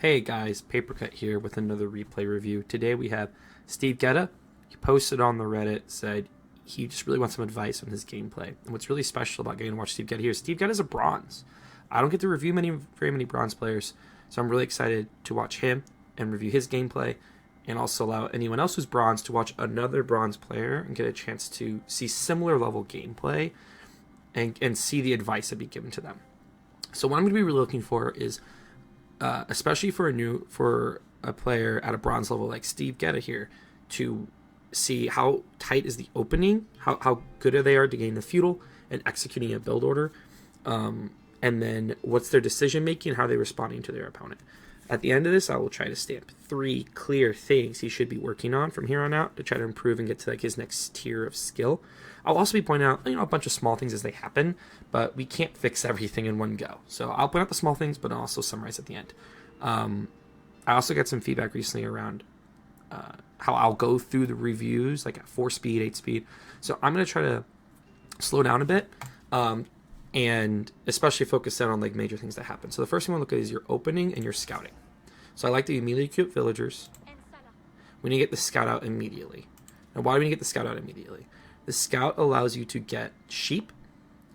Hey guys, Papercut here with another replay review. Today we have Steve Getta. He posted on the Reddit, said he just really wants some advice on his gameplay. And what's really special about getting to watch Steve Getta here is Steve Getta is a bronze. I don't get to review very many bronze players, so I'm really excited to watch him and review his gameplay, and also allow anyone else who's bronze to watch another bronze player and get a chance to see similar level gameplay and see the advice that be given to them. So what I'm going to be really looking for is especially for a player at a bronze level like Steve Getta here, to see how tight is the opening, how good they are to gain the feudal and executing a build order, and then what's their decision making, how they're responding to their opponent. At the end of this, I will try to stamp 3 clear things he should be working on from here on out to try to improve and get to his next tier of skill. I'll also be pointing out a bunch of small things as they happen, but we can't fix everything in one go. So I'll point out the small things, but I'll also summarize at the end. I also got some feedback recently around how I'll go through the reviews like at 4 speed, 8 speed. So I'm going to try to slow down a bit, and especially focus in on major things that happen. So the first thing we'll look at is your opening and your scouting. So I like to immediately queue up villagers. We need to get the scout out immediately. Now, why do we need to get the scout out immediately? The scout allows you to get sheep.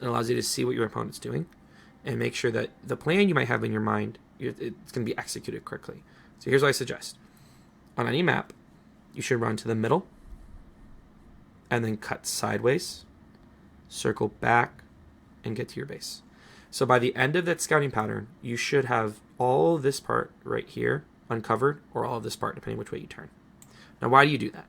It allows you to see what your opponent's doing and make sure that the plan you might have in your mind, it's going to be executed quickly. So here's what I suggest. On any map, you should run to the middle and then cut sideways, circle back, and get to your base. So by the end of that scouting pattern, you should have all this part right here uncovered, or all of this part, depending which way you turn. Now, why do you do that?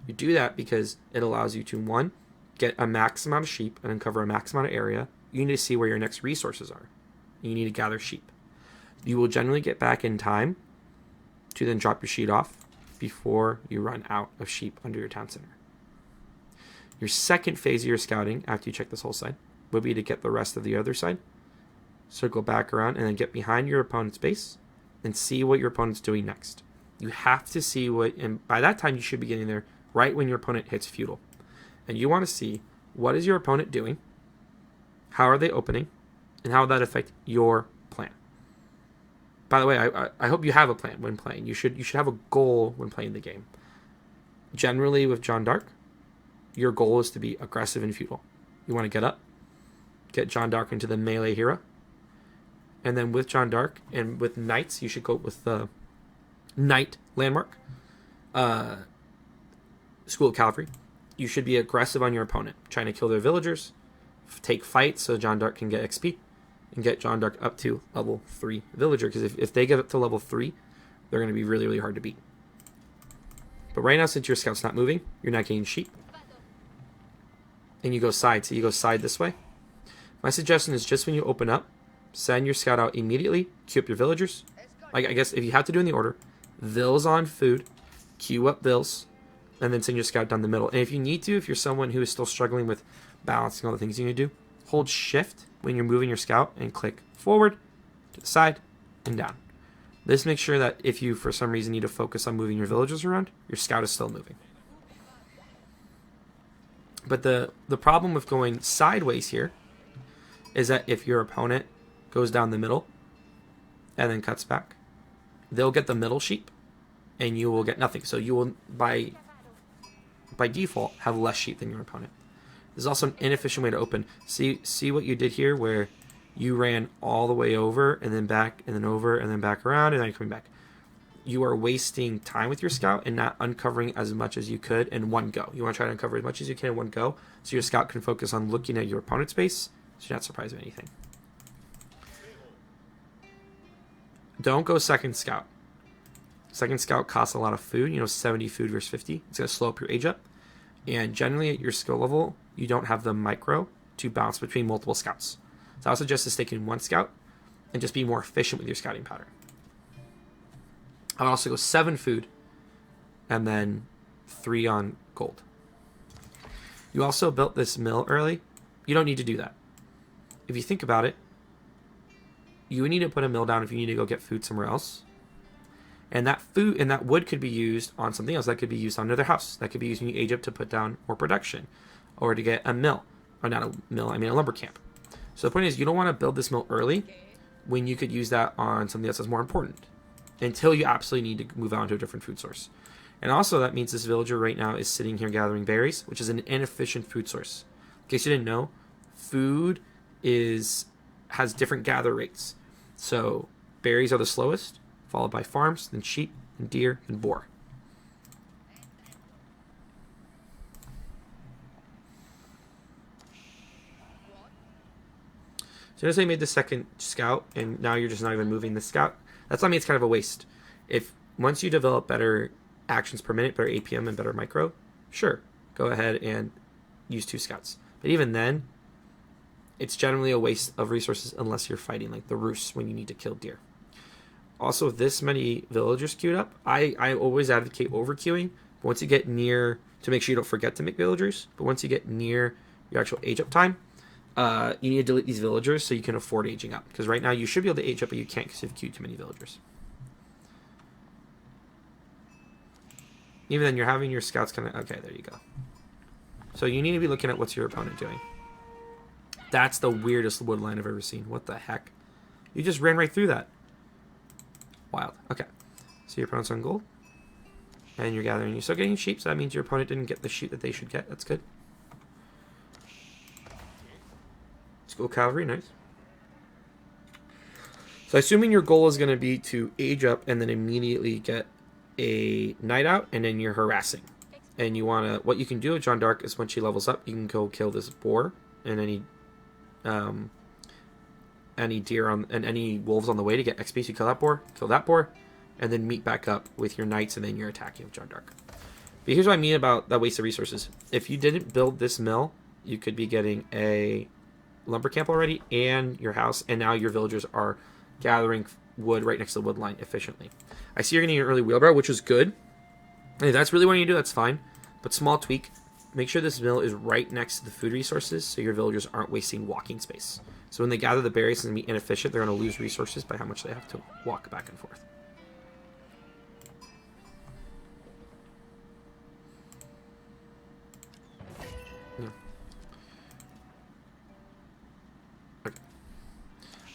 You do that because it allows you to, 1, get a max amount of sheep and uncover a max amount of area. You need to see where your next resources are. You need to gather sheep. You will generally get back in time to then drop your sheep off before you run out of sheep under your town center. Your second phase of your scouting, after you check this whole side, would be to get the rest of the other side, circle back around, and then get behind your opponent's base and see what your opponent's doing next. You have to see and by that time you should be getting there right when your opponent hits feudal. And you want to see, what is your opponent doing, how are they opening, and how will that affect your plan. By the way, I hope you have a plan when playing. You should have a goal when playing the game. Generally with Jeanne d'Arc, your goal is to be aggressive and feudal. You want to get up, get Jeanne d'Arc into the melee hero, and then with Jeanne d'Arc and with knights, you should go with the knight landmark, school of cavalry. You should be aggressive on your opponent, trying to kill their villagers, take fights so Jeanne d'Arc can get XP, and get Jeanne d'Arc up to level 3 villager, because if they get up to level 3, they're going to be really, really hard to beat. But right now, since your scout's not moving, you're not getting sheep, and you go side, so you go side this way. My suggestion is, just when you open up, send your scout out immediately, queue up your villagers. I guess if you have to do in the order, Vills on food, queue up Vills, and then send your scout down the middle. And if you need to, if you're someone who is still struggling with balancing all the things you need to do, hold shift when you're moving your scout and click forward, to the side, and down. This makes sure that if you, for some reason, need to focus on moving your villagers around, your scout is still moving. But the problem with going sideways here is that if your opponent goes down the middle and then cuts back, they'll get the middle sheep and you will get nothing. So you will, by default, have less sheep than your opponent. There's also an inefficient way to open. See what you did here, where you ran all the way over and then back and then over and then back around and then coming back. You are wasting time with your scout and not uncovering as much as you could in one go. You want to try to uncover as much as you can in one go, so your scout can focus on looking at your opponent's base, so you're not surprised by anything. Don't go second scout. Second scout costs a lot of food, 70 food versus 50. It's going to slow up your age up. And generally at your skill level, you don't have the micro to bounce between multiple scouts. So I would suggest just taking 1 scout and just be more efficient with your scouting pattern. I would also go 7 food and then 3 on gold. You also built this mill early. You don't need to do that. If you think about it, you need to put a mill down if you need to go get food somewhere else. And that food and that wood could be used on something else. That could be used on another house. That could be used when you age up to put down more production, or to get a mill. Or not a mill, I mean a lumber camp. So the point is, you don't want to build this mill early when you could use that on something else that's more important. until you absolutely need to move on to a different food source. And also that means this villager right now is sitting here gathering berries, which is an inefficient food source. In case you didn't know, food has different gather rates. So berries are the slowest, followed by farms, then sheep, then deer, then boar. So as I made the second scout, and now you're just not even moving the scout, that's why I mean it's kind of a waste. If once you develop better actions per minute, better APM, and better micro, sure, go ahead and use 2 scouts. But even then, it's generally a waste of resources unless you're fighting like the roosts when you need to kill deer. Also, with this many villagers queued up, I always advocate over queuing. But once you get near, to make sure you don't forget to make villagers, but once you get near your actual age up time, you need to delete these villagers so you can afford aging up. Because right now you should be able to age up, but you can't because you've queued too many villagers. Even then, you're having your scouts kind of... Okay, there you go. So you need to be looking at what's your opponent doing. That's the weirdest wood line I've ever seen. What the heck? You just ran right through that. Wild. Okay. So your opponent's on gold. And you're gathering. You're still getting sheep, so that means your opponent didn't get the sheep that they should get. That's good. School cavalry, nice. So assuming your goal is going to be to age up and then immediately get a night out, and then you're harassing. And you want to... What you can do with Jeanne d'Arc is when she levels up, you can go kill this boar and any deer on and any wolves on the way to get XP. So you kill that boar, and then meet back up with your knights, and then you're attacking with Jeanne d'Arc. But here's what I mean about that waste of resources. If you didn't build this mill, you could be getting a lumber camp already and your house, and now your villagers are gathering wood right next to the wood line efficiently. I see you're getting an early wheelbarrow, which is good. And if that's really what you do, that's fine. But small tweak, make sure this mill is right next to the food resources so your villagers aren't wasting walking space. So when they gather the berries, it's going to be inefficient. They're going to lose resources by how much they have to walk back and forth. Yeah. Okay.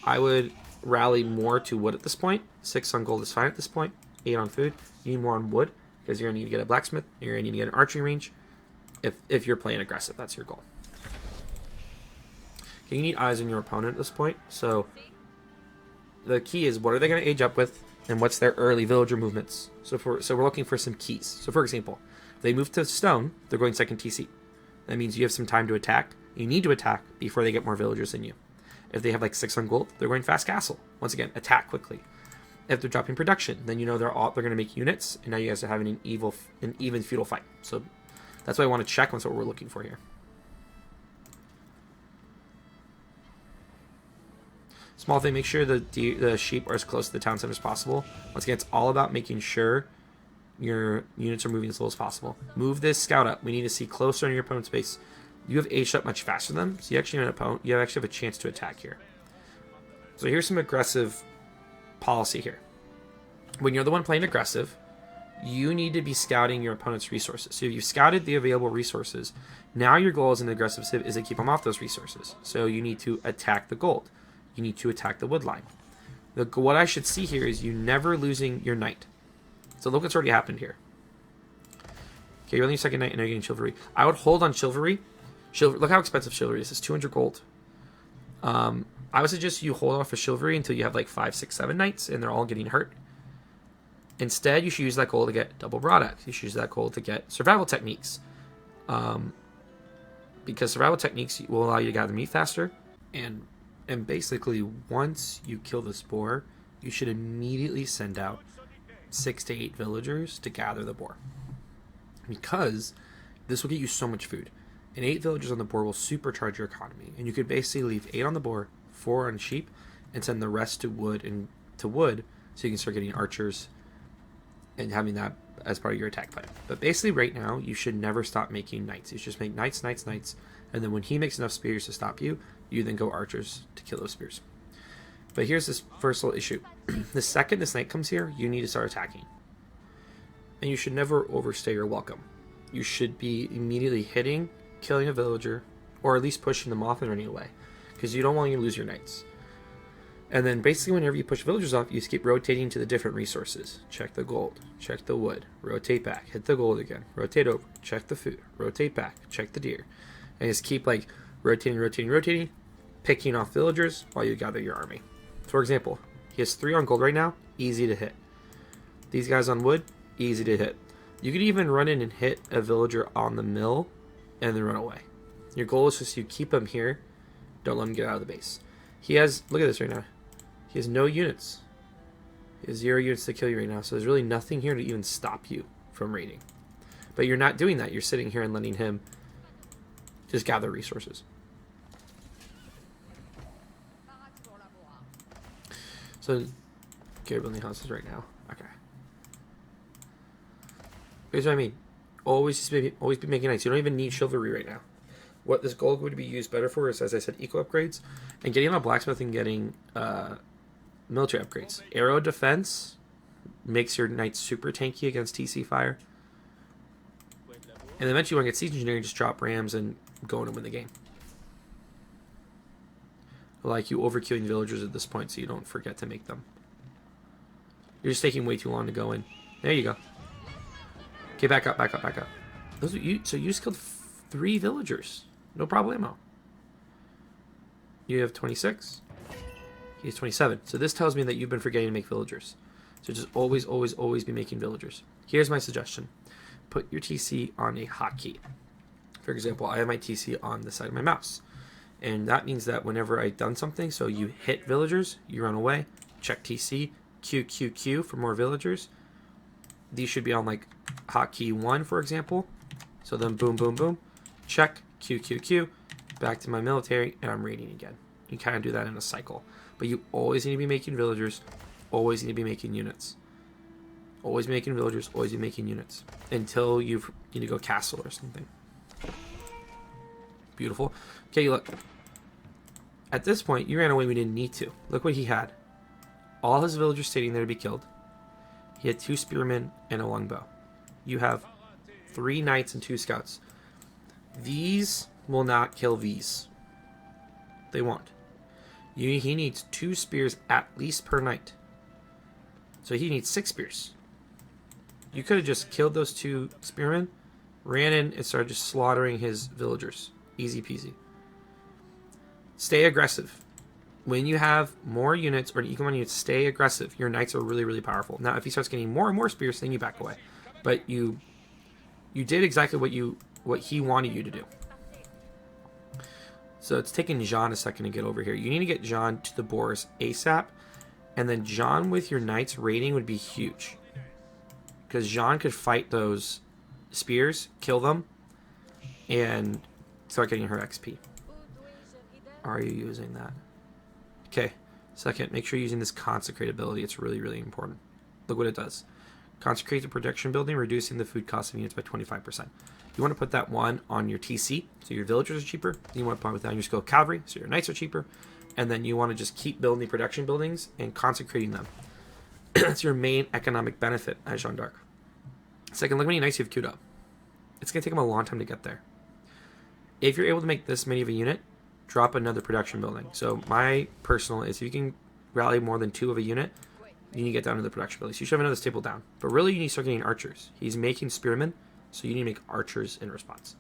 I would rally more to wood at this point. 6 on gold is fine at this point. 8 on food. You need more on wood because you're going to need to get a blacksmith. You're going to need to get an archery range. If you're playing aggressive, that's your goal. Okay, you need eyes on your opponent at this point. So the key is, what are they going to age up with, and what's their early villager movements? So we're looking for some keys. So for example, if they move to stone, they're going second TC. That means you have some time to attack. You need to attack before they get more villagers than you. If they have like 6 on gold, they're going fast castle. Once again, attack quickly. If they're dropping production, then you know they're going to make units, and now you guys are having an even feudal fight. So that's what I want to check. That's what we're looking for here. Small thing, make sure the sheep are as close to the town center as possible. Once again, it's all about making sure your units are moving as low as possible. Move this scout up. We need to see closer on your opponent's base. You have aged up much faster than them, so you actually have a chance to attack here. So here's some aggressive policy here. When you're the one playing aggressive, you need to be scouting your opponent's resources. So if you've scouted the available resources, now your goal as an aggressive civ is to keep them off those resources. So you need to attack the gold. You need to attack the wood line. What I should see here is you never losing your knight. So look what's already happened here. Okay, you're on your second knight and now you're getting chivalry. I would hold on chivalry. Look how expensive chivalry is. It's 200 gold. I would suggest you hold off for chivalry until you have like 5, 6, 7 knights and they're all getting hurt. Instead, you should use that gold to get double broadaxe. You should use that gold to get survival techniques. Because survival techniques will allow you to gather meat faster. And basically, once you kill the boar, you should immediately send out 6 to 8 villagers to gather the boar. Because this will get you so much food. And 8 villagers on the boar will supercharge your economy. And you could basically leave 8 on the boar, 4 on sheep, and send the rest to wood so you can start getting archers and having that as part of your attack plan. But basically right now, you should never stop making knights. You should just make knights, knights, knights. And then when he makes enough spears to stop you, you then go archers to kill those spears. But here's this first little issue. The second this knight comes here, you need to start attacking. And you should never overstay your welcome. You should be immediately hitting, killing a villager, or at least pushing them off and running away. Because you don't want you to lose your knights. And then basically whenever you push villagers off, you just keep rotating to the different resources. Check the gold, check the wood, rotate back, hit the gold again, rotate over, check the food, rotate back, check the deer. And just keep like rotating, picking off villagers while you gather your army. For example, he has 3 on gold right now, easy to hit. These guys on wood, easy to hit. You could even run in and hit a villager on the mill and then run away. Your goal is just you keep him here, don't let him get out of the base. He has, look at this right now. He has no units. He has 0 units to kill you right now, so there's really nothing here to even stop you from raiding. But you're not doing that. You're sitting here and letting him just gather resources. So, okay, building houses right now. Okay. Here's what I mean. Always be making knights. You don't even need chivalry right now. What this gold would be used better for is, as I said, eco upgrades and getting on blacksmith and getting military upgrades. Arrow defense makes your knights super tanky against TC fire. And eventually, when you get siege engineering, just drop rams and go in and win the game. Like you overqueuing villagers at this point, so you don't forget to make them. You're just taking way too long to go in. There you go. Okay, back up. Those are you. So you just killed 3 villagers. No problemo. You have 26. He has 27. So this tells me that you've been forgetting to make villagers. So just always be making villagers. Here's my suggestion. Put your TC on a hotkey. For example, I have my TC on the side of my mouse. And that means that whenever I've done something, so you hit villagers, you run away, check TC, Q for more villagers. These should be on like hotkey 1, for example. So then boom, check, Q, back to my military, and I'm raiding again. You kind of do that in a cycle. But you always need to be making villagers, always need to be making units. Always making villagers, always be making units. Until you need to go castle or something. Beautiful. Okay, look. At this point, you ran away, we didn't need to. Look what he had. All his villagers sitting there to be killed. He had 2 spearmen and a longbow. You have 3 knights and 2 scouts. These will not kill these. They won't. He needs 2 spears at least per knight. So he needs 6 spears. You could have just killed those 2 spearmen, ran in, and started just slaughtering his villagers. Easy peasy. Stay aggressive. When you have more units or an equal amount of units, stay aggressive. Your knights are really powerful. Now, if he starts getting more and more spears, then you back away. But you did exactly what he wanted you to do. So it's taking Jeanne a second to get over here. You need to get Jeanne to the boars ASAP. And then Jeanne with your knights raiding would be huge. Because Jeanne could fight those spears, kill them, and start getting her XP. Are you using that? Okay. Second, make sure you're using this consecrate ability. It's really important. Look what it does. Consecrate the protection building, reducing the food cost of units by 25%. You want to put that one on your TC, so your villagers are cheaper. You want to put that on your skill cavalry, so your knights are cheaper. And then you want to just keep building the production buildings and consecrating them. That's your main economic benefit as Jeanne d'Arc. Second, look how many knights you've queued up. It's going to take them a long time to get there. If you're able to make this many of a unit, drop another production building. So my personal is if you can rally more than 2 of a unit, you need to get down to the production building. So you should have another staple down. But really, you need to start getting archers. He's making spearmen, so you need to make archers in response.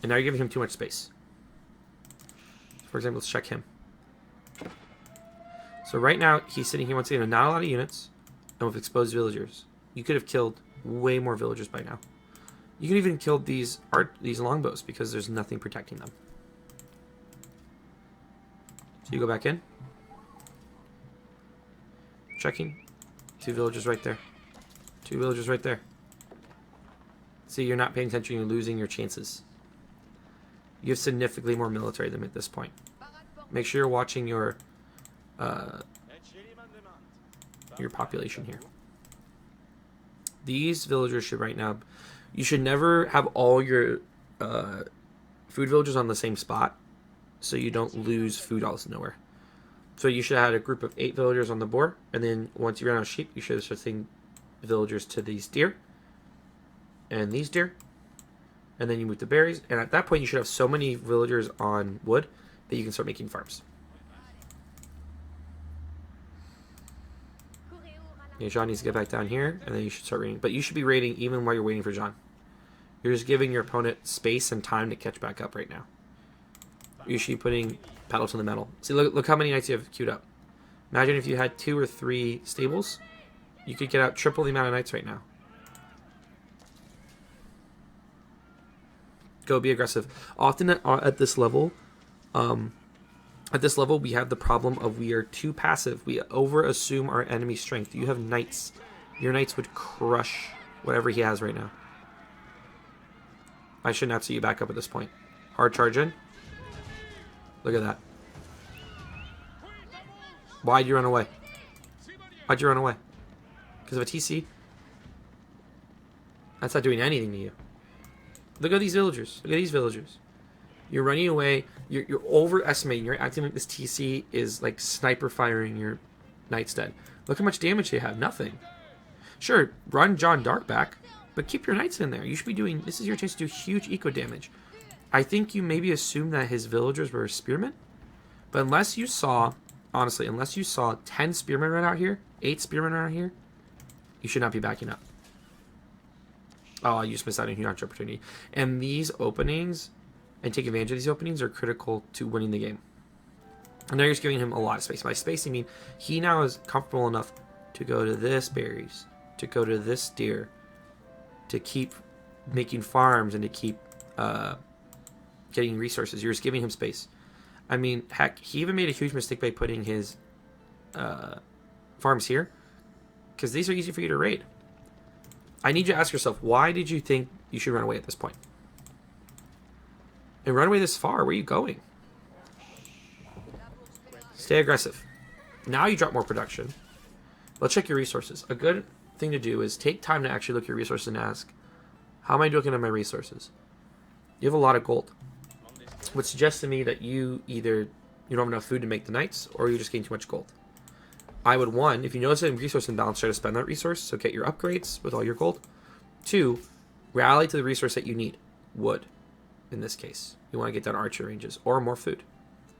And now you're giving him too much space. For example, let's check him. So right now, he's sitting here once again with not a lot of units and with exposed villagers. You could have killed way more villagers by now. You could even kill these longbows because there's nothing protecting them. So you go back in. Checking. 2 villagers right there. 2 villagers right there. See, you're not paying attention. You're losing your chances. You have significantly more military than at this point. Make sure you're watching your population here. These villagers should right now... You should never have all your food villagers on the same spot so you don't lose food all of nowhere. So you should have had a group of 8 villagers on the board, and then once you ran out of sheep, you should have started sending villagers to these deer and these deer, and then you move to berries, and at that point you should have so many villagers on wood that you can start making farms. Yeah, Jeanne needs to get back down here, and then you should start raiding. But you should be raiding even while you're waiting for Jeanne. You're just giving your opponent space and time to catch back up right now. You should be putting pedal to the metal. See, look how many knights you have queued up. Imagine if you had 2 or 3 stables. You could get out triple the amount of knights right now. Go, be aggressive. Often at this level, we have the problem of we are too passive. We over-assume our enemy's strength. You have knights. Your knights would crush whatever he has right now. I shouldn't have to see you back up at this point. Hard charge in. Look at that. Why'd you run away? Why'd you run away? Because of a TC? That's not doing anything to you. Look at these villagers. Look at these villagers. You're running away. You're overestimating. You're acting like this TC is like sniper firing your knights dead. Look how much damage they have. Nothing. Sure, run Jeanne d'Arc back, but keep your knights in there. You should be doing... This is your chance to do huge eco damage. I think you maybe assumed that his villagers were spearmen. But unless you saw... Honestly, unless you saw 10 spearmen run out here, 8 spearmen run out here, you should not be backing up. Oh, you just missed out on a huge opportunity. And these openings, and take advantage of these openings, are critical to winning the game. And now you're just giving him a lot of space. By space, I mean he now is comfortable enough to go to this berries, to go to this deer, to keep making farms, and to keep getting resources. You're just giving him space. I mean, heck, he even made a huge mistake by putting his farms here, because these are easy for you to raid. I need you to ask yourself, why did you think you should run away at this point? And run away this far, where are you going? Stay aggressive. Now you drop more production. Let's check your resources. A good thing to do is take time to actually look at your resources and ask, how am I looking at my resources? You have a lot of gold, which suggests to me that you don't have enough food to make the knights, or you're just getting too much gold. I would, 1, if you notice a resource imbalance, try to spend that resource, so get your upgrades with all your gold. 2, rally to the resource that you need, wood, in this case. You want to get down archer ranges, or more food.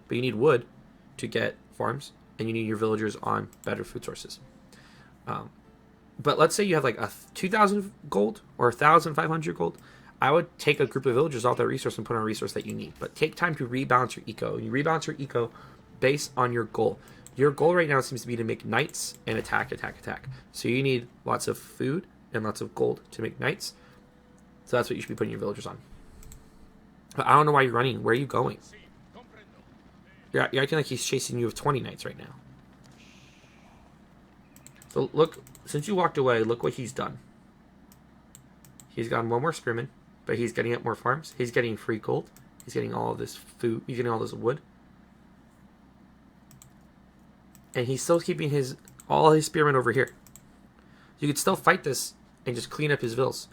But you need wood to get farms, and you need your villagers on better food sources. But let's say you have like a 2,000 gold, or 1,500 gold. I would take a group of villagers off that resource and put on a resource that you need. But take time to rebalance your eco. You rebalance your eco based on your goal. Your goal right now seems to be to make knights and attack, attack, attack. So you need lots of food and lots of gold to make knights. So that's what you should be putting your villagers on. But I don't know why you're running. Where are you going? You're acting like he's chasing you with 20 knights right now. So look, since you walked away, look what he's done. He's gotten 1 more spearman, but he's getting up more farms. He's getting free gold. He's getting all of this food. He's getting all this wood. And he's still keeping all his spearmen over here. You could still fight this and just clean up his vills.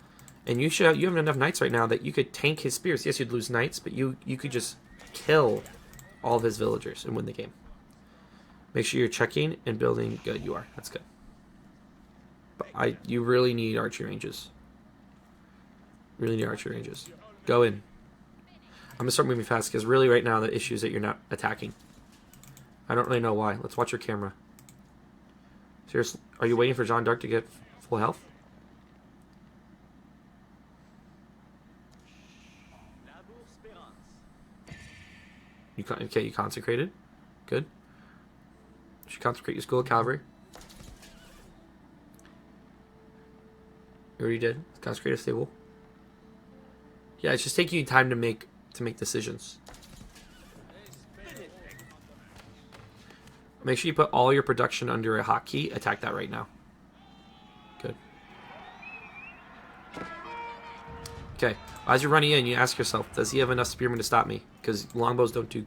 And you have enough knights right now that you could tank his spears. Yes, you'd lose knights, but you could just kill all of his villagers and win the game. Make sure you're checking and building. Good, you are. That's good. But you really need archery ranges. Really need archery ranges. Go in. I'm going to start moving fast because really right now the issue is that you're not attacking. I don't really know why. Let's watch your camera. Seriously, are you waiting for Jeanne d'Arc to get full health? You consecrated. Good. You should consecrate your school of cavalry. You already did. Consecrate a stable. Yeah, it's just taking you time to make decisions. Make sure you put all your production under a hotkey. Attack that right now. Good. Okay. As you're running in, you ask yourself, does he have enough spearmen to stop me? Because longbows don't do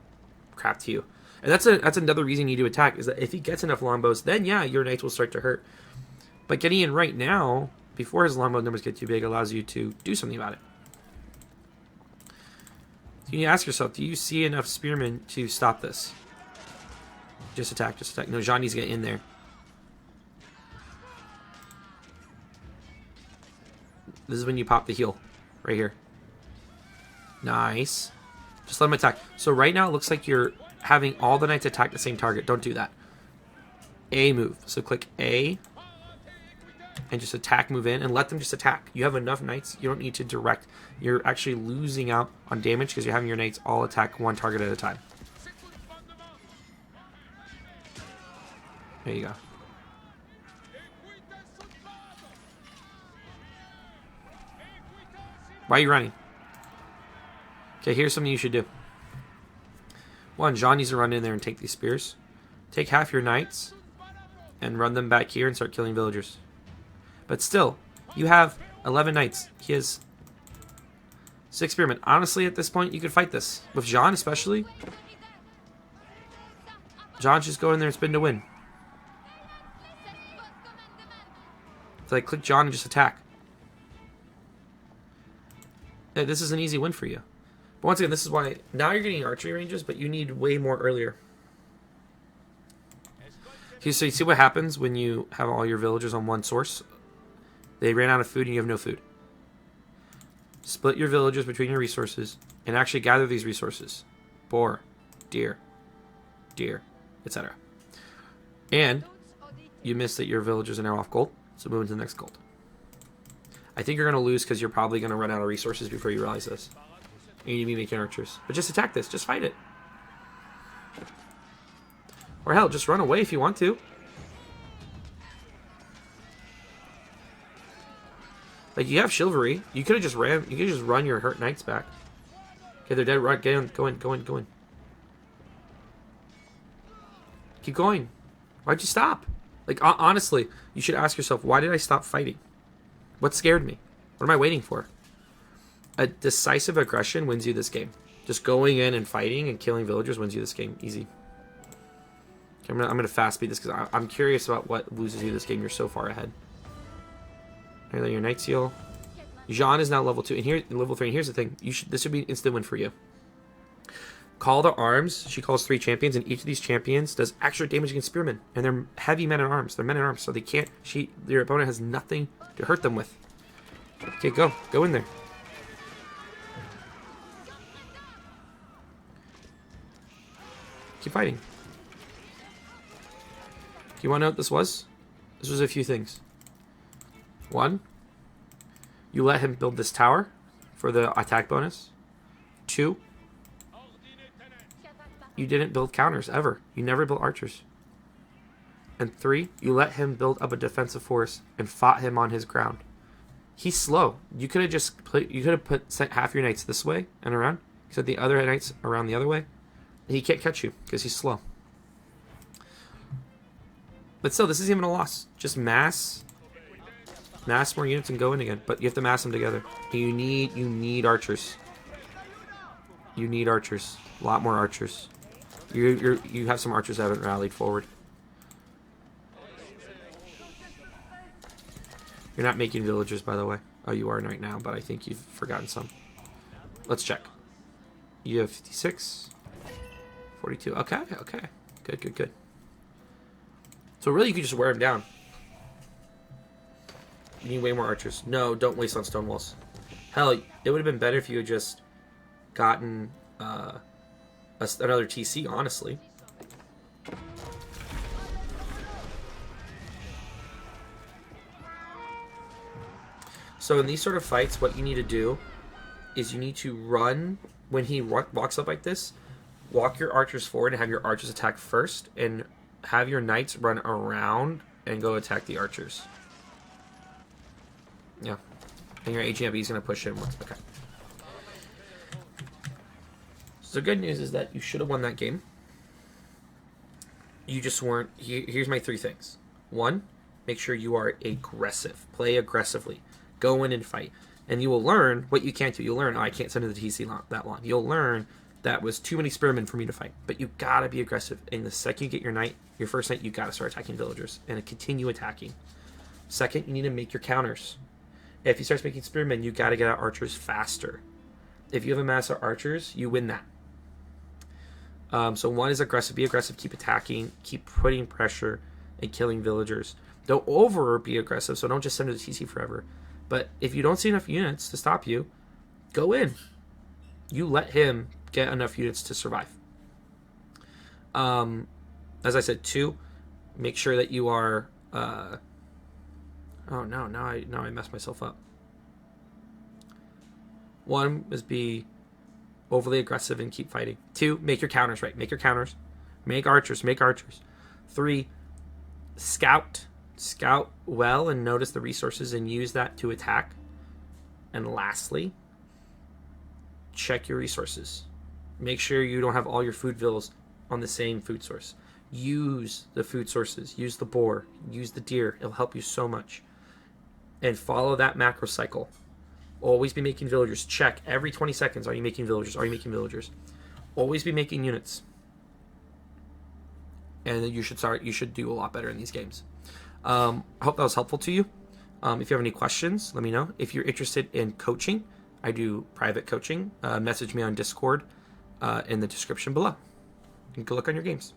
crap to you. And that's another reason you do attack, is that if he gets enough longbows, then yeah, your knights will start to hurt. But getting in right now, before his longbow numbers get too big, allows you to do something about it. You need to ask yourself, do you see enough spearmen to stop this? Just attack, just attack. No, Jeanne needs to get in there. This is when you pop the heal. Right here. Nice. Just let him attack. So right now it looks like you're having all the knights attack the same target. Don't do that. A move. So click A. and just attack, move in, and let them just attack. You have enough knights. You don't need to direct. You're actually losing out on damage because you're having your knights all attack one target at a time. There you go. Why are you running? Okay, here's something you should do. One, Jeanne needs to run in there and take these spears. Take half your knights and run them back here and start killing villagers. But still, you have 11 knights. He has 6 spearmen. Honestly, at this point, you could fight this. With Jeanne, especially. Jeanne just go in there and spin to win. It's like, click Jeanne and just attack. Yeah, this is an easy win for you. But once again, this is why now you're getting archery ranges, but you need way more earlier. So you see what happens when you have all your villagers on one source? They ran out of food and you have no food. Split your villagers between your resources and actually gather these resources. Boar, deer, etc. And you miss that your villagers are now off gold, so move into the next gold. I think you're going to lose because you're probably going to run out of resources before you realize this. You need to be making archers. But just attack this. Just fight it. Or hell, just run away if you want to. Like, you have chivalry. You could have just ran. You could just run your hurt knights back. Okay, they're dead. Right, get in. Go in, go in, go in. Keep going. Why'd you stop? Like, honestly, you should ask yourself, why did I stop fighting? What scared me? What am I waiting for? A decisive aggression wins you this game. Just going in and fighting and killing villagers wins you this game. Easy. Okay, I'm gonna fast speed this because I'm curious about what loses you this game. You're so far ahead. And then your Knight Seal. Jeanne is now level 2. And here, level 3. And here's the thing. This should be an instant win for you. Call to arms. She calls 3 champions, and each of these champions does extra damage against spearmen. And they're heavy men at arms. They're men at arms, so they can't. Your opponent has nothing to hurt them with. Okay, go. Go in there. Keep fighting. You want to know what this was? This was a few things. 1, you let him build this tower for the attack bonus. 2, you didn't build counters ever. You never built archers. And 3, you let him build up a defensive force and fought him on his ground. He's slow. You could have just sent half your knights this way and around. Sent the other knights around the other way. And he can't catch you because he's slow. But still, this isn't even a loss. Just mass more units and go in again. But you have to mass them together. You need archers. You need archers. A lot more archers. You have some archers that haven't rallied forward. You're not making villagers, by the way. Oh, you are right now, but I think you've forgotten some. Let's check. You have 56. 42. Okay, okay. Good. So really, you could just wear him down. You need way more archers. No, don't waste on stone walls. Hell, it would have been better if you had just gotten another TC, honestly. So in these sort of fights, what you need to do is you need to run when he walks up like this. Walk your archers forward and have your archers attack first, and have your knights run around and go attack the archers. Yeah. And your HMB is going to push in once. Okay. So the good news is that you should have won that game. You just weren't. Here's my 3 things. 1, make sure you are aggressive. Play aggressively. Go in and fight. And you will learn what you can't do. You'll learn, oh, I can't send to the TC that long. You'll learn that was too many spearmen for me to fight. But you gotta be aggressive. And the second you get your first knight, you gotta start attacking villagers and continue attacking. Second, you need to make your counters. If you start making spearmen, you gotta get out archers faster. If you have a mass of archers, you win that. So 1 is aggressive. Be aggressive. Keep attacking. Keep putting pressure and killing villagers. Don't be aggressive. So don't just send to the TC forever. But if you don't see enough units to stop you, go in. You let him get enough units to survive. As I said, 2, make sure that you are Oh no, now I messed myself up. 1 is be overly aggressive and keep fighting. 2, make your counters right. Make your counters. Make archers. 3, scout. Scout well and notice the resources and use that to attack. And lastly, check your resources. Make sure you don't have all your food villas on the same food source. Use the food sources. Use the boar. Use the deer. It'll help you so much. And follow that macro cycle. Always be making villagers. Check every 20 seconds. Are you making villagers? Are you making villagers? Always be making units. And you should do a lot better in these games. I hope that was helpful to you. If you have any questions, let me know. If you're interested in coaching, I do private coaching. Message me on Discord in the description below. And good luck on your games.